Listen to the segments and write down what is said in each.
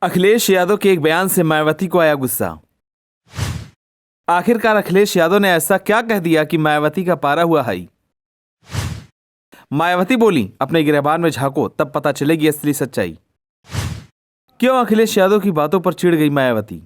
अखिलेश यादव के एक बयान से मायावती को आया गुस्सा। आखिरकार अखिलेश यादव ने ऐसा क्या कह दिया कि मायावती का पारा हुआ हाई। मायावती बोली, अपने गिरबान में झांको तब पता चलेगी असली सच्चाई। क्यों अखिलेश यादव की बातों पर चिढ़ गई मायावती।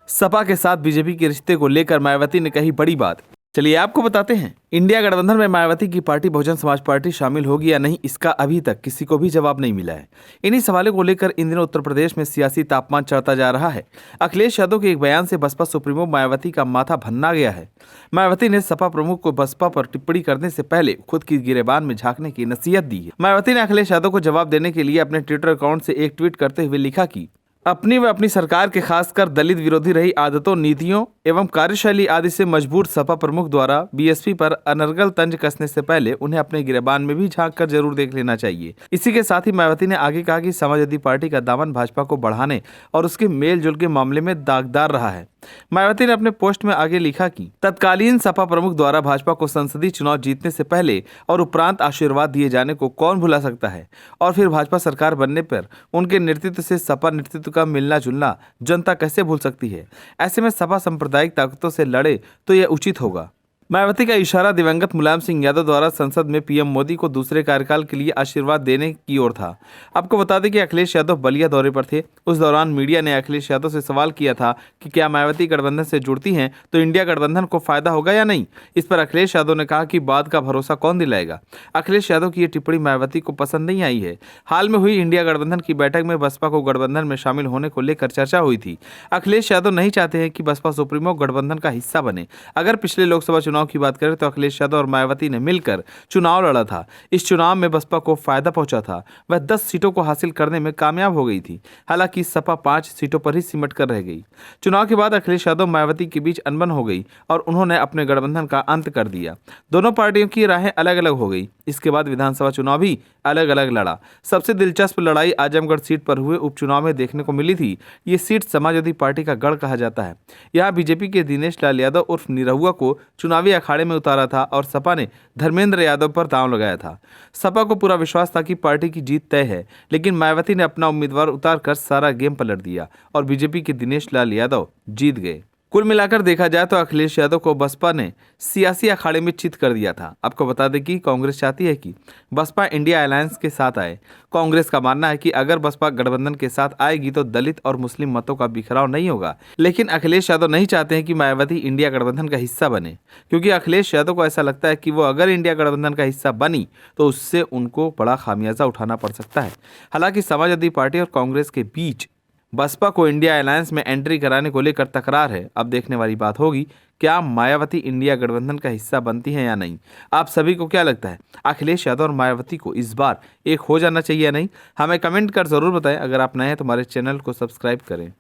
सपा के साथ बीजेपी के रिश्ते को लेकर मायावती ने कही बड़ी बात। चलिए आपको बताते हैं, इंडिया गठबंधन में मायावती की पार्टी बहुजन समाज पार्टी शामिल होगी या नहीं, इसका अभी तक किसी को भी जवाब नहीं मिला है। इन्हीं सवालों को लेकर इन दिनों उत्तर प्रदेश में सियासी तापमान चढ़ता जा रहा है। अखिलेश यादव के एक बयान से बसपा सुप्रीमो मायावती का माथा भन्ना गया है। मायावती ने सपा प्रमुख को बसपा पर टिप्पणी करने से पहले खुद की गिरेबान में झांकने की नसीहत दी है। मायावती ने अखिलेश यादव को जवाब देने के लिए अपने ट्विटर अकाउंट से एक ट्वीट करते हुए लिखा कि अपनी व अपनी सरकार के खासकर दलित विरोधी रही आदतों, नीतियों एवं कार्यशैली आदि से मजबूर सपा प्रमुख द्वारा बीएसपी पर अनर्गल तंज कसने से पहले उन्हें अपने गिरबान में भी झांक कर जरूर देख लेना चाहिए। इसी के साथ ही मायावती ने आगे कहा कि समाजवादी पार्टी का दामन भाजपा को बढ़ाने और उसके मेल जोल के मामले में दागदार रहा है। मायावती ने अपने पोस्ट में आगे लिखा कि तत्कालीन सपा प्रमुख द्वारा भाजपा को संसदीय चुनाव जीतने से पहले और उपरांत आशीर्वाद दिए जाने को कौन भुला सकता है, और फिर भाजपा सरकार बनने पर उनके नेतृत्व से सपा नेतृत्व का मिलना जुलना जनता कैसे भूल सकती है। ऐसे में सपा सांप्रदायिक ताकतों से लड़े तो यह उचित होगा। मायावती का इशारा दिवंगत मुलायम सिंह यादव द्वारा संसद में पीएम मोदी को दूसरे कार्यकाल के लिए आशीर्वाद देने की ओर था। आपको बता दें कि अखिलेश यादव बलिया दौरे पर थे। उस दौरान मीडिया ने अखिलेश यादव से सवाल किया था कि क्या मायावती गठबंधन से जुड़ती हैं तो इंडिया गठबंधन को फायदा होगा या नहीं। इस पर अखिलेश यादव ने कहा कि बाद का भरोसा कौन दिलाएगा। अखिलेश यादव की ये टिप्पणी मायावती को पसंद नहीं आई है। हाल में हुई इंडिया गठबंधन की बैठक में बसपा को गठबंधन में शामिल होने को लेकर चर्चा हुई थी। अखिलेश यादव नहीं चाहते हैं कि बसपा सुप्रीमो गठबंधन का हिस्सा बने। अगर पिछले लोकसभा चुनाव की बात करें तो अखिलेश यादव और मायावती ने मिलकर चुनाव लड़ा था। इस चुनाव में बसपा को फायदा पहुंचा था। वह 10 सीटों को हासिल करने में कामयाब हो गई थी। हालांकि सपा 5 सीटों पर ही सिमट कर रह गई। चुनाव के बाद अखिलेश यादव मायावती के बीच अनबन हो गई और उन्होंने अपने गठबंधन का अंत कर दिया। दोनों पार्टियों की राहें अलग अलग हो गई। इसके बाद विधानसभा चुनाव भी अलग अलग लड़ा। सबसे दिलचस्प लड़ाई आजमगढ़ सीट पर हुए उपचुनाव में देखने को मिली थी। ये सीट समाजवादी पार्टी का गढ़ कहा जाता है। यहाँ बीजेपी के दिनेश लाल यादव उर्फ निरहुआ को चुनावी अखाड़े में उतारा था और सपा ने धर्मेंद्र यादव पर दांव लगाया था। सपा को पूरा विश्वास था कि पार्टी की जीत तय है, लेकिन मायावती ने अपना उम्मीदवार उतारकर सारा गेम पलट दिया और बीजेपी के दिनेश लाल यादव जीत गए। कुल मिलाकर देखा जाए तो अखिलेश यादव को बसपा ने सियासी अखाड़े में चित कर दिया था। आपको बता दें कि कांग्रेस चाहती है कि बसपा इंडिया अलायंस के साथ आए। कांग्रेस का मानना है कि अगर बसपा गठबंधन के साथ आएगी तो दलित और मुस्लिम मतों का बिखराव नहीं होगा, लेकिन अखिलेश यादव नहीं चाहते हैं कि मायावती इंडिया गठबंधन का हिस्सा बने, क्योंकि अखिलेश यादव को ऐसा लगता है कि वो अगर इंडिया गठबंधन का हिस्सा बनी तो उससे उनको बड़ा खामियाजा उठाना पड़ सकता है। हालांकि समाजवादी पार्टी और कांग्रेस के बीच बसपा को इंडिया अलायंस में एंट्री कराने को लेकर तकरार है। अब देखने वाली बात होगी क्या मायावती इंडिया गठबंधन का हिस्सा बनती है या नहीं। आप सभी को क्या लगता है, अखिलेश यादव और मायावती को इस बार एक हो जाना चाहिए या नहीं? हमें कमेंट कर जरूर बताएं। अगर आप नए हैं तो हमारे चैनल को सब्सक्राइब करें।